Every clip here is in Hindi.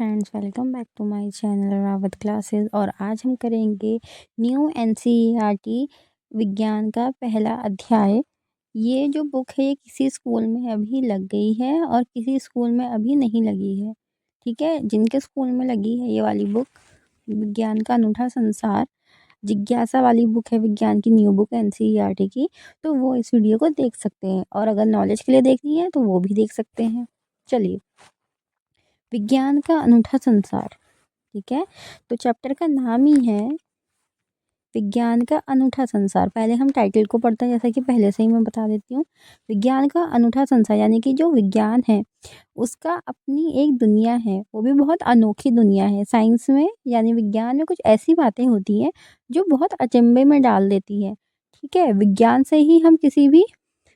Friends, welcome back to my channel Rawat classes. और आज हम करेंगे न्यू एनसीईआरटी विज्ञान का पहला अध्याय। ये जो बुक है ये किसी स्कूल में अभी लग गई है और किसी स्कूल में अभी नहीं लगी है। ठीक है, जिनके स्कूल में लगी है ये वाली बुक विज्ञान का अनूठा संसार जिज्ञासा वाली बुक है, विज्ञान की न्यू बुक एनसीईआरटी की, तो वो इस वीडियो को देख सकते हैं। और अगर नॉलेज के लिए देखनी है तो वो भी देख सकते हैं। चलिए, विज्ञान का अनूठा संसार। ठीक है, तो चैप्टर का नाम ही है विज्ञान का अनूठा संसार। पहले हम टाइटल को पढ़ते हैं, जैसा कि पहले से ही मैं बता देती हूँ। विज्ञान का अनूठा संसार यानी कि जो विज्ञान है उसका अपनी एक दुनिया है, वो भी बहुत अनोखी दुनिया है। साइंस में यानी विज्ञान में कुछ ऐसी बातें होती हैं जो बहुत अचंभे में डाल देती है। ठीक है, विज्ञान से ही हम किसी भी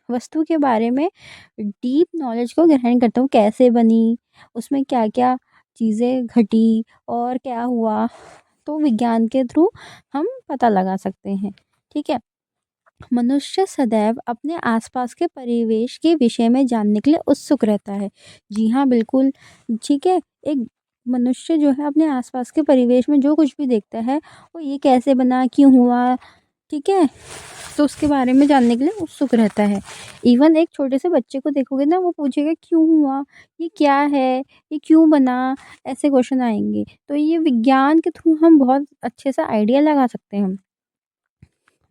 वस्तु के बारे में डीप नॉलेज को ग्रहण करता हूँ। कैसे बनी, उसमें क्या क्या चीज़ें घटी और क्या हुआ, तो विज्ञान के थ्रू हम पता लगा सकते हैं। ठीक है, मनुष्य सदैव अपने आसपास के परिवेश के विषय में जानने के लिए उत्सुक रहता है। जी हाँ, बिल्कुल। ठीक है, एक मनुष्य जो है अपने आसपास के परिवेश में जो कुछ भी देखता है वो ये कैसे बना, क्यों हुआ, ठीक है, तो उसके बारे में जानने के लिए उत्सुक रहता है। इवन एक छोटे से बच्चे को देखोगे ना, वो पूछेगा क्यों हुआ, ये क्या है, ये क्यों बना, ऐसे क्वेश्चन आएंगे। तो ये विज्ञान के थ्रू हम बहुत अच्छे से आइडिया लगा सकते हैं।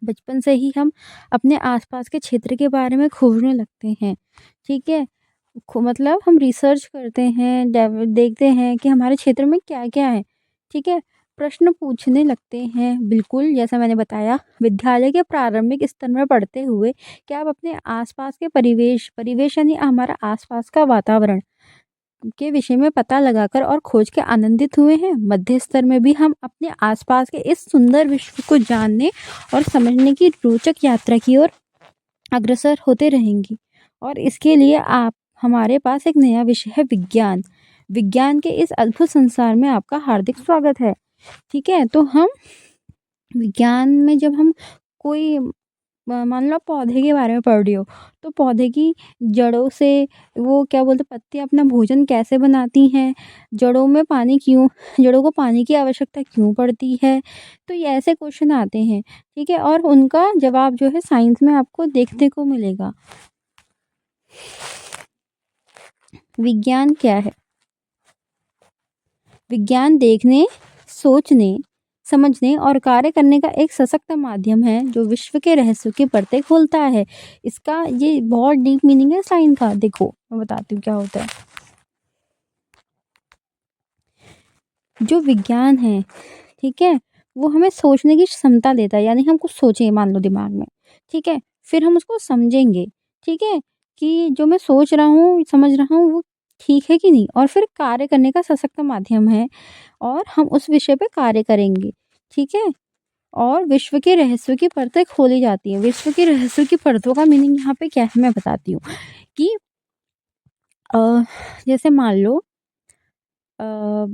बचपन से ही हम अपने आसपास के क्षेत्र के बारे में खोजने लगते हैं। ठीक है, मतलब हम रिसर्च करते हैं, देखते हैं कि हमारे क्षेत्र में क्या क्या है। ठीक है, प्रश्न पूछने लगते हैं। बिल्कुल, जैसा मैंने बताया, विद्यालय के प्रारंभिक स्तर में पढ़ते हुए क्या आप अपने आसपास के परिवेश परिवेश यानी हमारा आसपास का वातावरण के विषय में पता लगाकर और खोज के आनंदित हुए हैं। मध्य स्तर में भी हम अपने आसपास के इस सुंदर विश्व को जानने और समझने की रोचक यात्रा की ओर अग्रसर होते रहेंगी। और इसके लिए आप हमारे पास एक नया विषय है, विज्ञान। विज्ञान के इस अद्भुत संसार में आपका हार्दिक स्वागत है। ठीक है, तो हम विज्ञान में जब हम कोई मान लो पौधे के बारे में पढ़ रही हो, तो पौधे की जड़ों से वो क्या बोलते पत्तियां अपना भोजन कैसे बनाती हैं, जड़ों में पानी क्यों, जड़ों को पानी की आवश्यकता क्यों पड़ती है, तो ये ऐसे क्वेश्चन आते हैं। ठीक है, और उनका जवाब जो है साइंस में आपको देखने को मिलेगा। विज्ञान क्या है? विज्ञान देखने, सोचने, समझने और कार्य करने का एक सशक्त माध्यम है जो विश्व के रहस्यों की परतें खोलता है। इसका ये बहुत डीप मीनिंग है साइंस का। देखो, मैं बताती हूँ क्या होता है। जो विज्ञान है, ठीक है, वो हमें सोचने की क्षमता देता है। यानी हम कुछ सोचें मान लो दिमाग में, ठीक है, फिर हम उसको समझेंगे। ठीक है, कि जो मैं सोच रहा हूँ, समझ रहा हूँ, वो ठीक है कि नहीं, और फिर कार्य करने का सशक्त माध्यम है और हम उस विषय पे कार्य करेंगे। ठीक है, और विश्व के रहस्यों की परतें खोली जाती हैं। विश्व के रहस्यों की परतों का मीनिंग यहाँ पे क्या है मैं बताती हूँ कि अ, जैसे मान लो अ,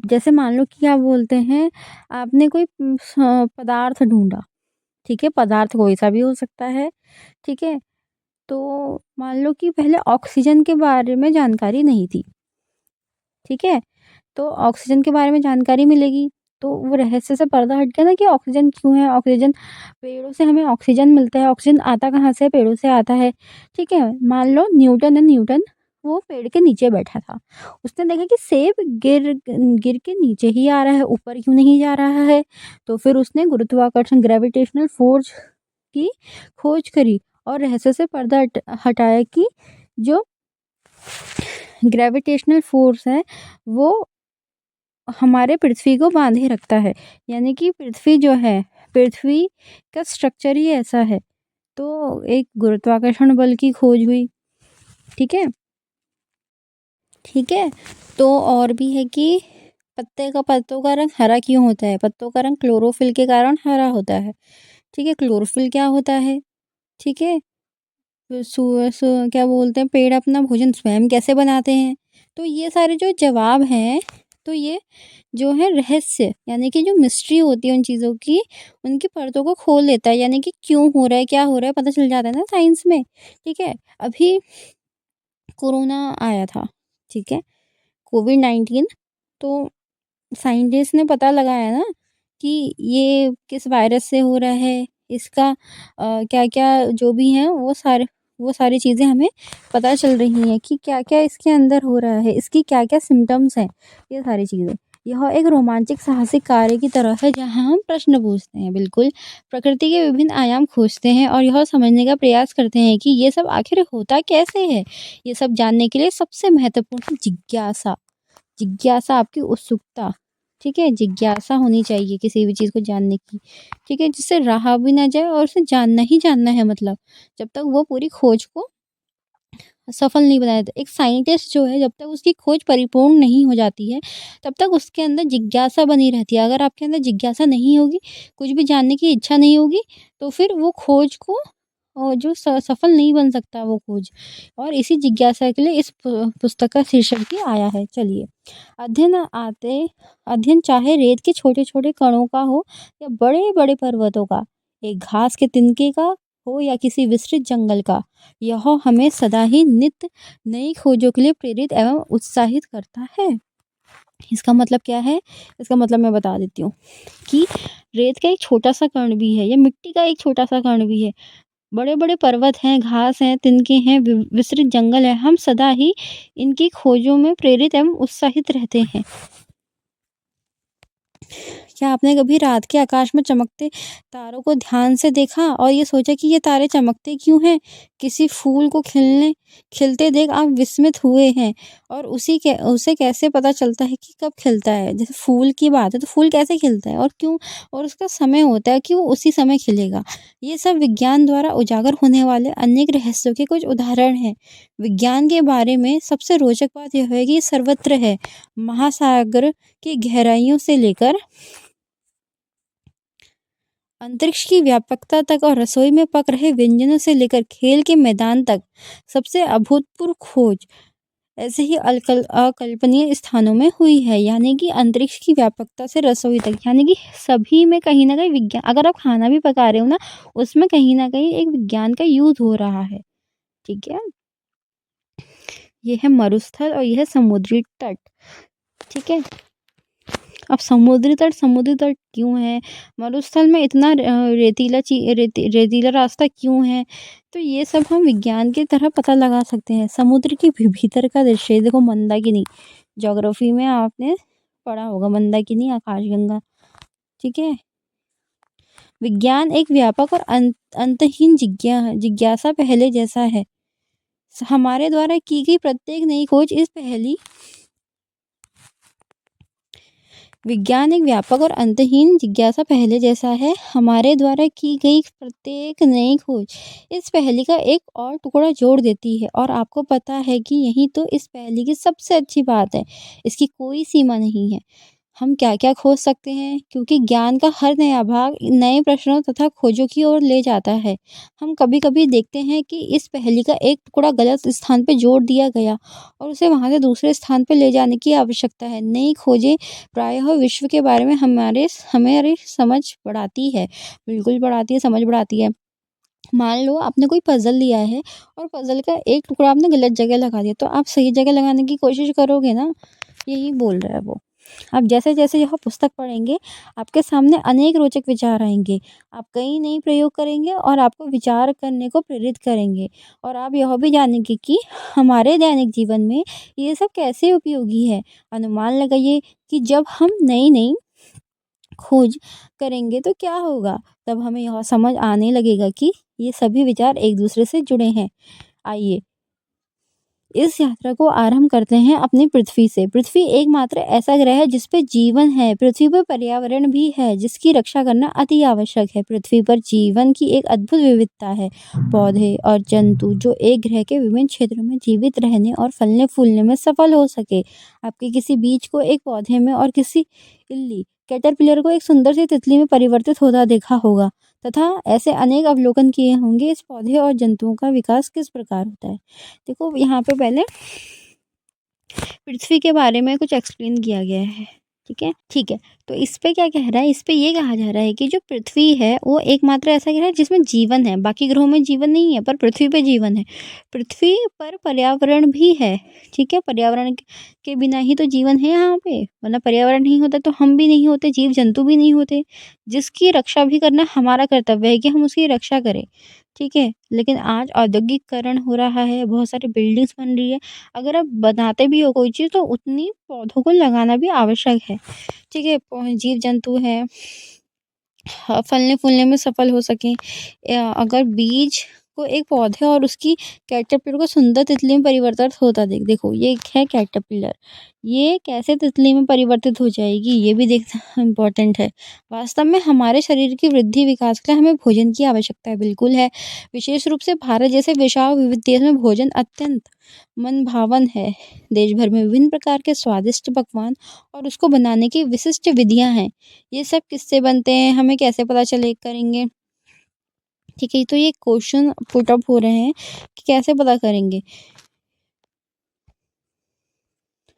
जैसे मान लो कि क्या बोलते हैं, आपने कोई पदार्थ ढूंढा। ठीक है, पदार्थ कोई सा भी हो सकता है। ठीक है, तो मान लो कि पहले ऑक्सीजन के बारे में जानकारी नहीं थी। ठीक है, तो ऑक्सीजन के बारे में जानकारी मिलेगी तो वो रहस्य से पर्दा हट गया ना कि ऑक्सीजन क्यों है। ऑक्सीजन, पेड़ों से हमें ऑक्सीजन मिलता है। ऑक्सीजन आता कहाँ से है? पेड़ों से आता है। ठीक है, मान लो न्यूटन है, न्यूटन वो पेड़ के नीचे बैठा था। उसने देखा कि सेब गिर गिर के नीचे ही आ रहा है, ऊपर क्यों नहीं जा रहा है। तो फिर उसने गुरुत्वाकर्षण, ग्रेविटेशनल फोर्स की खोज करी और रहस्य से पर्दा हटाया कि जो ग्रेविटेशनल फोर्स है वो हमारे पृथ्वी को बांधे रखता है। यानी कि पृथ्वी जो है, पृथ्वी का स्ट्रक्चर ही ऐसा है। तो एक गुरुत्वाकर्षण बल की खोज हुई। ठीक है, ठीक है, तो और भी है कि पत्तों का रंग हरा क्यों होता है? पत्तों का रंग क्लोरोफिल के कारण हरा होता है। ठीक है, क्लोरोफिल क्या होता है? ठीक है, क्या बोलते हैं, पेड़ अपना भोजन स्वयं कैसे बनाते हैं? तो ये सारे जो जवाब हैं, तो ये जो है रहस्य यानी कि जो मिस्ट्री होती है उन चीज़ों की, उनकी परतों को खोल देता है। यानी कि क्यों हो रहा है, क्या हो रहा है, पता चल जाता है ना साइंस में। ठीक है, अभी कोरोना आया था। ठीक है, कोविड-19, तो साइंटिस्ट ने पता लगाया ना कि ये किस वायरस से हो रहा है, इसका क्या-क्या जो भी है वो सारी चीज़ें हमें पता चल रही हैं कि क्या-क्या इसके अंदर हो रहा है, इसकी क्या-क्या सिम्पटम्स हैं, ये सारी चीज़ें। यह एक रोमांचक साहसिक कार्य की तरह है जहाँ हम प्रश्न पूछते हैं, बिल्कुल। प्रकृति के विभिन्न आयाम खोजते हैं और यह समझने का प्रयास करते हैं कि ये सब आखिर होता कैसे है? ये सब जानने के लिए सबसे महत्वपूर्ण है जिज्ञासा। जिज्ञासा आपकी उत्सुकता, ठीक है? जिज्ञासा होनी चाहिए किसी भी चीज़ को जानने की, ठीक है? जिससे रहा भी ना जाए और उसे जानना ही जानना है मतलब, जब तक वो पूरी खोज को सफल नहीं बनाया था। एक साइंटिस्ट जो है जब तक उसकी खोज परिपूर्ण नहीं हो जाती है, तब तक उसके अंदर जिज्ञासा बनी रहती है। अगर आपके अंदर जिज्ञासा नहीं होगी, कुछ भी जानने की इच्छा नहीं होगी, तो फिर वो खोज को जो सफल नहीं बन सकता वो खोज। और इसी जिज्ञासा के लिए इस पुस्तक का शीर्षक भी आया है। चलिए, अध्ययन आते अध्ययन चाहे रेत के छोटे-छोटे कणों का हो या बड़े-बड़े पर्वतों का, एक घास के तिनके का हो या किसी विस्तृत जंगल का, यह हमें सदा ही नित्य नई खोजों के लिए प्रेरित एवं उत्साहित करता है। इसका मतलब क्या है? इसका मतलब मैं बता देती हूँ कि रेत का एक छोटा-सा कण भी है या मिट्टी का एक छोटा-सा कण भी है, बड़े-बड़े पर्वत हैं, घास हैं, तिनके हैं, विस्तृत जंगल है, हम सदा ही इनकी खोजों में प्रेरित एवं उत्साहित रहते हैं। क्या आपने कभी रात के आकाश में चमकते तारों को ध्यान से देखा और ये सोचा कि ये तारे चमकते क्यों हैं? किसी फूल को खिलते देख आप विस्मित हुए हैं और उसे कैसे पता चलता है कि कब खिलता है? जैसे फूल की बात है तो फूल कैसे खिलता है और क्यों? और उसका समय होता है कि वो उसी समय खिलेगा। ये सब विज्ञान द्वारा उजागर होने वाले अनेक रहस्यों के कुछ उदाहरण हैं। विज्ञान के बारे में सबसे रोचक बात यह है कि ये सर्वत्र है। महासागर की गहराइयों से लेकर अंतरिक्ष की व्यापकता तक और रसोई में पक रहे व्यंजनों से लेकर खेल के मैदान तक सबसे अभूतपूर्व खोज ऐसे ही अकल्पनीय स्थानों में हुई है। यानी कि अंतरिक्ष की व्यापकता से रसोई तक, यानी कि सभी में कहीं ना कहीं विज्ञान, अगर आप खाना भी पका रहे हो ना, उसमें कहीं ना कहीं एक विज्ञान का यूज हो रहा है। ठीक है, ये है मरुस्थल और यह है समुद्री तट। ठीक है, अब समुद्री तट क्यों है? मरुस्थल में इतना रेतीला रास्ता क्यों है? तो ये सब हम विज्ञान की तरह पता लगा सकते हैं। समुद्र के भीतर का दृश्य देखो, मंदाकिनी, ज्योग्राफी में आपने पढ़ा होगा मंदाकिनी, आकाशगंगा। ठीक है, विज्ञान एक व्यापक और अंतहीन जिज्ञासा पहले जैसा है। हमारे द्वारा की गई प्रत्येक नई खोज इस पहली विज्ञान एक व्यापक और अंतहीन जिज्ञासा पहले जैसा है। हमारे द्वारा की गई प्रत्येक नई खोज इस पहेली का एक और टुकड़ा जोड़ देती है और आपको पता है कि यही तो इस पहेली की सबसे अच्छी बात है। इसकी कोई सीमा नहीं है। हम क्या-क्या खोज सकते हैं, क्योंकि ज्ञान का हर नया भाग नए प्रश्नों तथा खोजों की ओर ले जाता है। हम कभी-कभी देखते हैं कि इस पहेली का एक टुकड़ा गलत स्थान पे जोड़ दिया गया और उसे वहाँ से दूसरे स्थान पे ले जाने की आवश्यकता है। नई खोजें प्रायः विश्व के बारे में हमारी समझ बढ़ाती है। बिल्कुल बढ़ाती है, समझ बढ़ाती है। मान लो आपने कोई पज़ल लिया है और पज़ल का एक टुकड़ा आपने गलत जगह लगा दिया, तो आप सही जगह लगाने की कोशिश करोगे ना? यही बोल रहा है वो। आप जैसे-जैसे यह पुस्तक पढ़ेंगे, आपके सामने अनेक रोचक विचार आएँगे। आप कई नए प्रयोग करेंगे और आपको विचार करने को प्रेरित करेंगे और आप यह भी जानेंगे कि हमारे दैनिक जीवन में ये सब कैसे उपयोगी है। अनुमान लगाइए कि जब हम नई-नई खोज करेंगे तो क्या होगा? तब हमें यह समझ आने लगेगा कि ये सभी विचार एक-दूसरे से जुड़े हैं। आइए इस यात्रा को आरंभ करते हैं अपनी पृथ्वी से। पृथ्वी एकमात्र ऐसा ग्रह है जिस पे जीवन है। पृथ्वी पर पर्यावरण भी है जिसकी रक्षा करना अति आवश्यक है। पृथ्वी पर जीवन की एक अद्भुत विविधता है। पौधे और जंतु जो एक ग्रह के विभिन्न क्षेत्रों में जीवित रहने और फलने फूलने में सफल हो सके। आपके किसी बीज को एक पौधे में और किसी इल्ली कैटरपिलर को एक सुंदर सी तितली में परिवर्तित होता देखा होगा तथा ऐसे अनेक अवलोकन किए होंगे। इस पौधे और जंतुओं का विकास किस प्रकार होता है। देखो यहाँ पे पहले पृथ्वी के बारे में कुछ एक्सप्लेन किया गया है। ठीक है, ठीक है। तो इस पे क्या कह रहा है, इस पे ये कहा जा रहा है कि जो पृथ्वी है वो एकमात्र ऐसा ग्रह है जिसमें जीवन है, बाकी ग्रहों में जीवन नहीं है पर पृथ्वी पे जीवन है। पृथ्वी पर पर्यावरण भी है, ठीक है, पर्यावरण के बिना ही तो जीवन है यहाँ पे, वरना पर्यावरण नहीं होता तो हम भी नहीं होते, जीव जंतु भी नहीं होते, जिसकी रक्षा भी करना हमारा कर्तव्य है कि हम उसकी रक्षा करें, ठीक है। लेकिन आज औद्योगिकरण हो रहा है, बहुत सारी बिल्डिंग्स बन रही है, अगर आप बनाते भी हो कोई चीज़ तो उतनी पौधों को लगाना भी आवश्यक है, ठीक है। जीव जंतु हैं, फलने-फूलने में सफल हो सकें। अगर बीज को एक पौधे और उसकी कैटरपिलर को सुंदर तितली में परिवर्तित होता देखो ये एक है कैटरपिलर, ये कैसे तितली में परिवर्तित हो जाएगी ये भी देखना इम्पोर्टेंट है। वास्तव में हमारे शरीर की वृद्धि विकास के लिए हमें भोजन की आवश्यकता है, बिल्कुल है। विशेष रूप से भारत जैसे विशाल विविध देश में भोजन अत्यंत मन भावन है। देश भर में विभिन्न प्रकार के स्वादिष्ट पकवान और उसको बनाने की विशिष्ट विधियां हैं। ये सब किससे बनते हैं, हमें कैसे पता चले करेंगे, ठीक है। तो ये क्वेश्चन पुट अप हो रहे हैं कि कैसे पता करेंगे।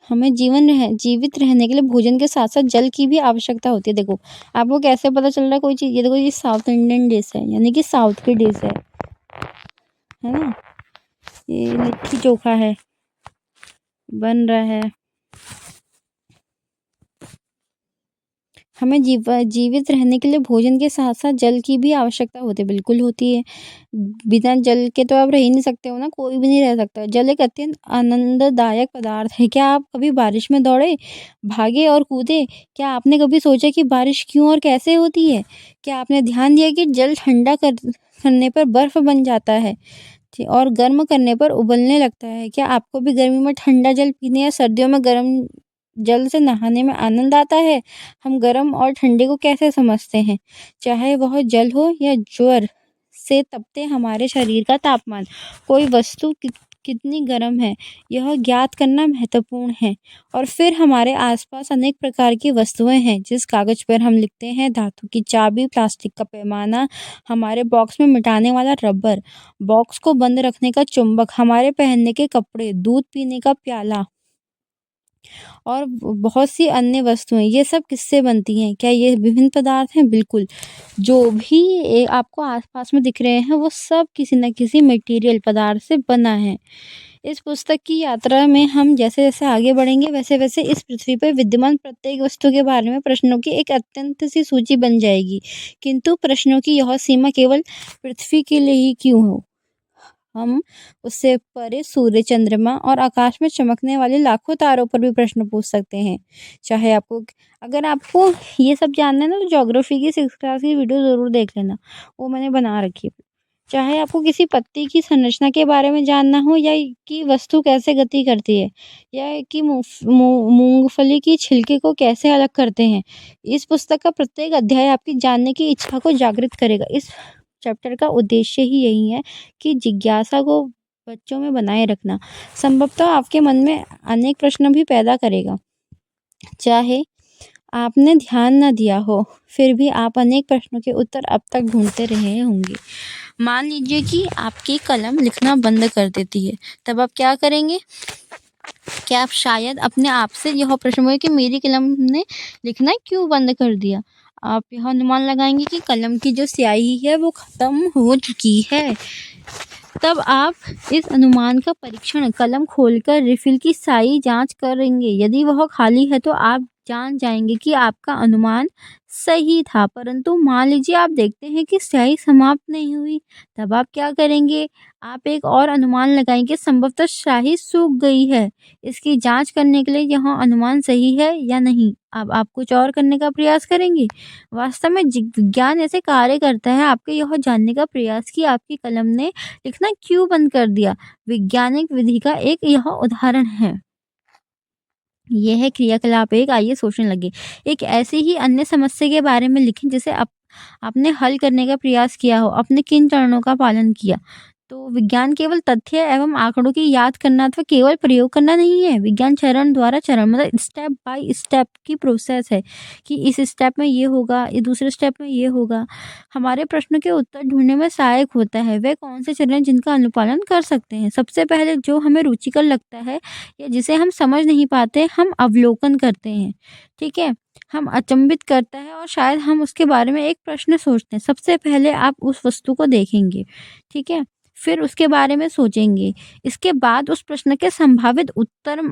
हमें जीवित रहने के लिए भोजन के साथ साथ जल की भी आवश्यकता होती है। देखो आपको कैसे पता चल रहा है कोई चीज़, ये देखो ये साउथ इंडियन डिश है, यानी कि साउथ की डिश है ना। ये लिट्टी चोखा है, बन रहा है। हमें जीवित रहने के लिए भोजन के साथ साथ जल की भी आवश्यकता होती है, बिल्कुल होती है। बिना जल के तो आप रह ही नहीं सकते हो ना, कोई भी नहीं रह सकता। जल एक अत्यंत आनंददायक पदार्थ है। क्या आप कभी बारिश में दौड़े, भागे और कूदे? क्या आपने कभी सोचा कि बारिश क्यों और कैसे होती है? क्या आपने ध्यान दिया कि जल ठंडा करने पर बर्फ बन जाता है और गर्म करने पर उबलने लगता है? क्या आपको भी गर्मी में ठंडा जल पीने या सर्दियों में गर्म जल से नहाने में आनंद आता है? हम गर्म और ठंडे को कैसे समझते हैं? चाहे वह जल हो या ज्वर से तपते हमारे शरीर का तापमान, कोई वस्तु कितनी गर्म है यह ज्ञात करना महत्वपूर्ण है। और फिर हमारे आसपास अनेक प्रकार की वस्तुएं हैं, जिस कागज पर हम लिखते हैं, धातु की चाबी, प्लास्टिक का पैमाना, हमारे बॉक्स में मिटाने वाला रबर, बॉक्स को बंद रखने का चुंबक, हमारे पहनने के कपड़े, दूध पीने का प्याला और बहुत सी अन्य वस्तुएं, ये सब किससे बनती हैं? क्या ये विभिन्न पदार्थ हैं? बिल्कुल। जो भी आपको आसपास में दिख रहे हैं वो सब किसी न किसी मटेरियल पदार्थ से बना है। इस पुस्तक की यात्रा में हम जैसे जैसे आगे बढ़ेंगे वैसे वैसे इस पृथ्वी पर विद्यमान प्रत्येक वस्तु के बारे में प्रश्नों की एक अत्यंत सी सूची बन जाएगी। किंतु प्रश्नों की यह सीमा केवल पृथ्वी के लिए ही क्यों हो? हम उससे परे सूर्य, चंद्रमा और आकाश में चमकने वाले लाखों तारों पर भी प्रश्न पूछ सकते हैं। चाहे आपको अगर आपको ये सब जानना है ना तो ज्योग्राफी की 6th क्लास की वीडियो ज़रूर देख लेना, वो मैंने बना रखी है। चाहे आपको किसी पत्ती की संरचना के बारे में जानना हो या कि वस्तु कैसे गति करती है या कि मूंगफली की छिलके को कैसे अलग करते हैं, इस पुस्तक का प्रत्येक अध्याय आपकी जानने की इच्छा को जागृत करेगा। इस चैप्टर का उद्देश्य ही यही है कि जिज्ञासा को बच्चों में बनाए रखना, संभवतः आपके मन में अनेक प्रश्न भी पैदा करेगा। चाहे आपने ध्यान न दिया हो, फिर भी आप अनेक प्रश्नों के उत्तर अब तक ढूंढते रहे होंगे। मान लीजिए कि आपकी कलम लिखना बंद कर देती है, तब आप क्या करेंगे? क्या आप शायद अपने आप से यह प्रश्न होगा कि मेरी कलम ने लिखना क्यों बंद कर दिया? आप यह अनुमान लगाएंगे कि कलम की जो स्याही है वो ख़त्म हो चुकी है। तब आप इस अनुमान का परीक्षण कलम खोलकर रिफिल की स्याही जांच करेंगे। यदि वह खाली है तो आप जान जाएंगे कि आपका अनुमान सही था। परंतु मान लीजिए आप देखते हैं कि स्याही समाप्त नहीं हुई, तब आप क्या करेंगे? आप एक और अनुमान लगाएंगे, संभवतः स्याही सूख गई है। इसकी जांच करने के लिए यह अनुमान सही है या नहीं, अब आप कुछ और करने का प्रयास करेंगे। वास्तव में विज्ञान ऐसे कार्य करता है, आपके यह जानने का प्रयास कि आपकी कलम ने लिखना क्यों बंद कर दिया, वैज्ञानिक विधि का एक यह उदाहरण है। यह क्रियाकलाप एक, आइए सोचने लगे, एक ऐसी ही अन्य समस्या के बारे में लिखें जिसे आपने हल करने का प्रयास किया हो। आपने किन चरणों का पालन किया? तो विज्ञान केवल तथ्य एवं आंकड़ों की याद करना अथवा केवल प्रयोग करना नहीं है। विज्ञान चरण द्वारा चरण मतलब स्टेप बाय स्टेप की प्रोसेस है कि इस स्टेप में ये होगा, ये दूसरे स्टेप में ये होगा। हमारे प्रश्नों के उत्तर ढूंढने में सहायक होता है। वे कौन से चरण जिनका अनुपालन कर सकते हैं? सबसे पहले जो हमें रुचिकर लगता है या जिसे हम समझ नहीं पाते, हम अवलोकन करते हैं, ठीक है। हम अचंभित करता है और शायद हम उसके बारे में एक प्रश्न सोचते हैं। सबसे पहले आप उस वस्तु को देखेंगे, ठीक है? फिर उसके बारे में सोचेंगे। इसके बाद उस प्रश्न के संभावित उत्तर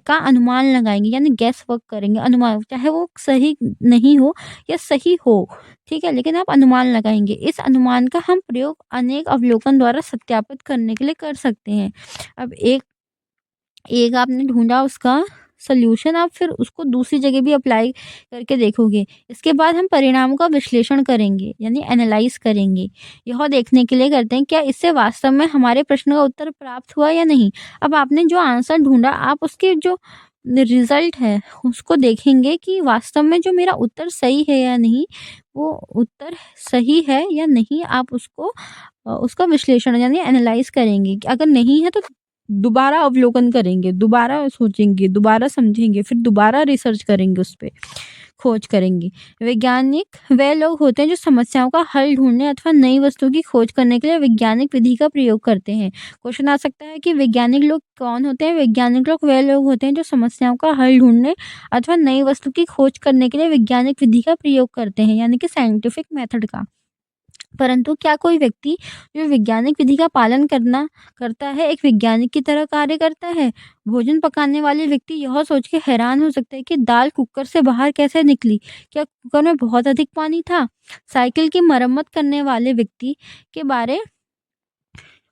का अनुमान लगाएँगे, यानी गेस वर्क करेंगे, अनुमान, चाहे वो सही नहीं हो या सही हो, ठीक है? लेकिन आप अनुमान लगाएँगे। इस अनुमान का हम प्रयोग अनेक अवलोकन द्वारा सत्यापित करने के लिए कर सकते हैं। अब एक एक आपने ढूँढा उसका सॉल्यूशन, आप फिर उसको दूसरी जगह भी अप्लाई करके देखोगे। इसके बाद हम परिणामों का विश्लेषण करेंगे, यानी एनालाइज़ करेंगे। यह देखने के लिए करते हैं क्या इससे वास्तव में हमारे प्रश्न का उत्तर प्राप्त हुआ या नहीं। अब आपने जो आंसर ढूँढा, आप उसके जो रिज़ल्ट है उसको देखेंगे कि वास्तव में जो मेरा उत्तर सही है या नहीं, वो उत्तर सही है या नहीं, आप उसको उसका विश्लेषण यानी एनालाइज़ करेंगे कि अगर नहीं है तो दोबारा अवलोकन करेंगे, दोबारा सोचेंगे, दोबारा समझेंगे, फिर दोबारा रिसर्च करेंगे उस पे, खोज करेंगे। वैज्ञानिक वे लोग होते हैं जो समस्याओं का हल ढूँढने अथवा नई वस्तु की खोज करने के लिए वैज्ञानिक विधि का प्रयोग करते हैं। क्वेश्चन आ सकता है कि वैज्ञानिक लोग कौन होते हैं? वैज्ञानिक लोग वे लोग होते हैं जो समस्याओं का हल ढूँढने अथवा नई वस्तु की खोज करने के लिए वैज्ञानिक विधि का प्रयोग करते हैं, यानी कि साइंटिफिक मेथड का। परंतु क्या कोई व्यक्ति जो वैज्ञानिक विधि का पालन करना करता है, एक वैज्ञानिक की तरह कार्य करता है? भोजन पकाने वाले व्यक्ति यह सोच के हैरान हो सकते हैं कि दाल कुकर से बाहर कैसे निकली? क्या कुकर में बहुत अधिक पानी था? साइकिल की मरम्मत करने वाले व्यक्ति के बारे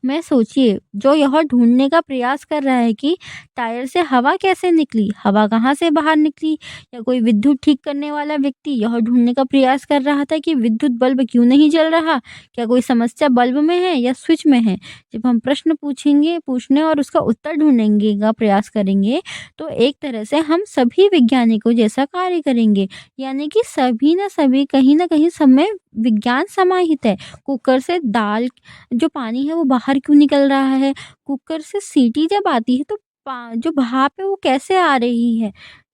मैं सोचिए, जो यह ढूँढने का प्रयास कर रहा है कि टायर से हवा कैसे निकली, हवा कहाँ से बाहर निकली? या कोई विद्युत ठीक करने वाला व्यक्ति यह ढूँढने का प्रयास कर रहा था कि विद्युत बल्ब क्यों नहीं जल रहा? क्या कोई समस्या बल्ब में है या स्विच में है? जब हम प्रश्न पूछने और उसका उत्तर ढूँढेंगे का प्रयास करेंगे, तो एक तरह से हम सभी वैज्ञानिकों जैसा कार्य करेंगे। यानी कि सभी न कहीं सब में विज्ञान समाहित है। कुकर से दाल जो पानी है वो बाहर क्यों निकल रहा है? कुकर से सीटी जब आती है तो जो भाप है वो कैसे आ रही है?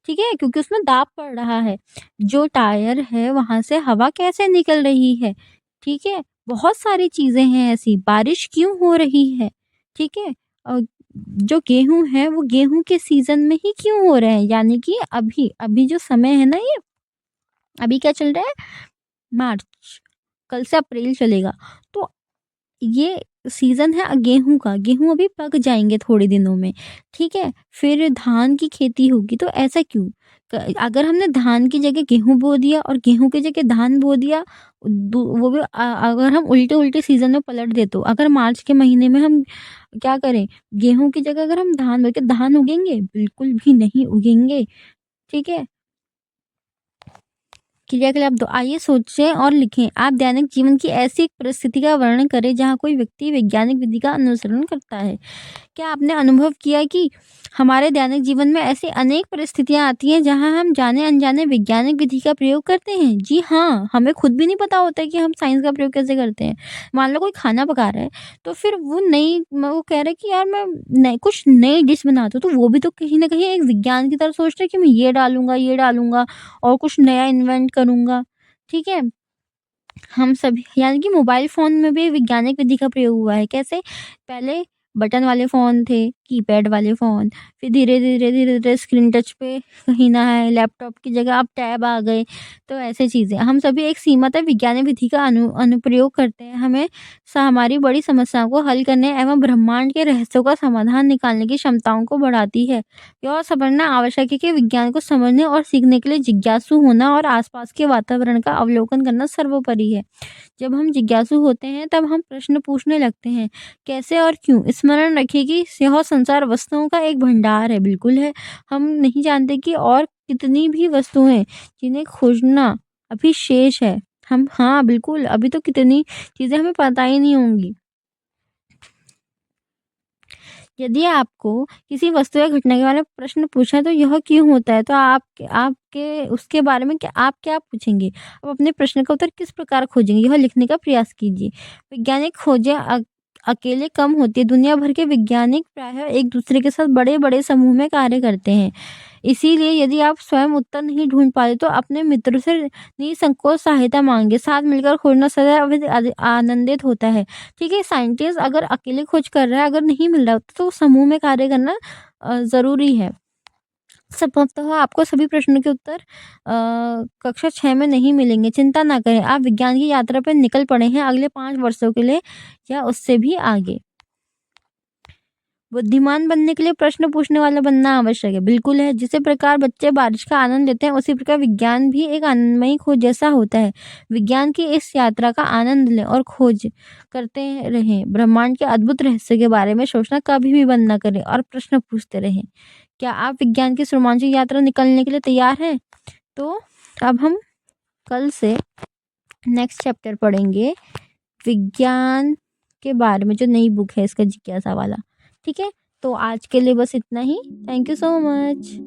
ठीक है? क्योंकि उसमें दाब पड़ रहा है। जो टायर है वहाँ से हवा कैसे निकल रही है? ठीक है? बहुत सारी चीज़ें हैं ऐसी। बारिश क्यों हो रही है? ठीक है? जो गेहूँ है वो गेहूँ के सीज़न में ही क्यों हो रहे हैं? यानी कि अभी जो समय है ना ये, अभी क्या चल रहा है? मार्च, कल से अप्रैल चलेगा। तो ये सीज़न है गेहूँ का, गेहूँ अभी पक जाएँगे थोड़े दिनों में, ठीक है? फिर धान की खेती होगी, तो ऐसा क्यों? अगर हमने धान की जगह गेहूँ बो दिया और गेहूँ की जगह धान बो दिया, वो भी अगर हम उल्टे-उल्टे सीज़न में पलट दें तो, अगर मार्च के महीने में हम क्या करें, गेहूँ की जगह अगर हम धान बो के धान उगेंगे? बिल्कुल भी नहीं उगेंगे, ठीक है? क्रिया के लिए आप दो आइए सोचें और लिखें। आप दैनिक जीवन की ऐसी एक परिस्थिति का वर्णन करें जहाँ कोई व्यक्ति वैज्ञानिक विधि का अनुसरण करता है। क्या आपने अनुभव किया कि हमारे दैनिक जीवन में ऐसी अनेक परिस्थितियाँ आती हैं जहाँ हम जाने-अनजाने वैज्ञानिक विधि का प्रयोग करते हैं? जी हाँ, हमें खुद भी नहीं पता होता है कि हम साइंस का प्रयोग कैसे करते हैं। मान लो कोई खाना पका रहा है, तो फिर वो कह रहा है कि यार मैं नई कुछ नई डिश बनाता हूँ, तो वो भी तो कहीं न कहीं एक विज्ञान की तरह सोच रहा है कि मैं ये डालूँगा और कुछ नया इन्वेंट करूँगा। ठीक है? हम सभी यानी कि मोबाइल फ़ोन में भी वैज्ञानिक विधि का प्रयोग हुआ है। कैसे? पहले बटन वाले फ़ोन थे, कीपैड वाले फ़ोन, फिर धीरे-धीरे स्क्रीन टच पे कहीं न आए, लैपटॉप की जगह अब टैब आ गए, तो ऐसी चीज़ें। हम सभी एक सीमा तक वैज्ञानिक विधि का अनुप्रयोग करते हैं। हमें हमारी बड़ी समस्याओं को हल करने एवं ब्रह्मांड के रहस्यों का समाधान निकालने की क्षमताओं को बढ़ाती है। यह समझना आवश्यक है कि विज्ञान को समझने और सीखने के लिए जिज्ञासु होना और आसपास के वातावरण का अवलोकन करना सर्वोपरि है। जब हम जिज्ञासु होते हैं तब हम प्रश्न पूछने लगते हैं, कैसे और क्यों? स्मरण रखिए कि यह संसार वस्तुओं का एक भंडार है, बिल्कुल है। हम नहीं जानते कि और कितनी भी वस्तुएं हैं जिन्हें खोजना अभी शेष है। हम हाँ, बिल्कुल अभी तो कितनी चीज़ें हमें पता ही नहीं होंगी। यदि आपको किसी वस्तु या घटना के बारे में प्रश्न पूछा तो यह क्यों होता है? तो आपके उसके बारे में आप क्या पूछेंगे? आप अपने प्रश्न का उत्तर किस प्रकार खोजेंगे? यह लिखने का प्रयास कीजिए। वैज्ञानिक खोजें अकेले कम होती है। दुनिया भर के वैज्ञानिक प्रायः एक दूसरे के साथ बड़े-बड़े समूह में कार्य करते हैं। इसीलिए यदि आप स्वयं उत्तर नहीं ढूँढ पाते तो अपने मित्रों से निसंकोच सहायता माँगे। साथ मिलकर खोजना सदैव आनंदित होता है। ठीक है, साइंटिस्ट अगर अकेले खोज कर रहा है, अगर नहीं मिल रहा तो समूह में कार्य करना ज़रूरी है। संभवतः आपको सभी प्रश्नों के उत्तर कक्षा 6 में नहीं मिलेंगे। चिंता ना करें, आप विज्ञान की यात्रा पर निकल पड़े हैं अगले 5 वर्षों के लिए या उससे भी आगे। बुद्धिमान बनने के लिए प्रश्न पूछने वाला बनना आवश्यक है। बिल्कुल है। जिस प्रकार बच्चे बारिश का आनंद लेते हैं उसी प्रकार विज्ञान भी एक आनंदमयी खोज जैसा होता है। विज्ञान की इस यात्रा का आनंद लें और खोज करते रहें। ब्रह्मांड के अद्भुत रहस्य के बारे में सोचना कभी भी बंद ना करें और प्रश्न पूछते रहें। क्या आप विज्ञान की इस रोमांचक यात्रा निकलने के लिए तैयार हैं? तो अब हम कल से नेक्स्ट चैप्टर पढ़ेंगे विज्ञान के बारे में, जो नई बुक है इसका जिज्ञासा वाला। ठीक है, तो आज के लिए बस इतना ही। Thank you so much.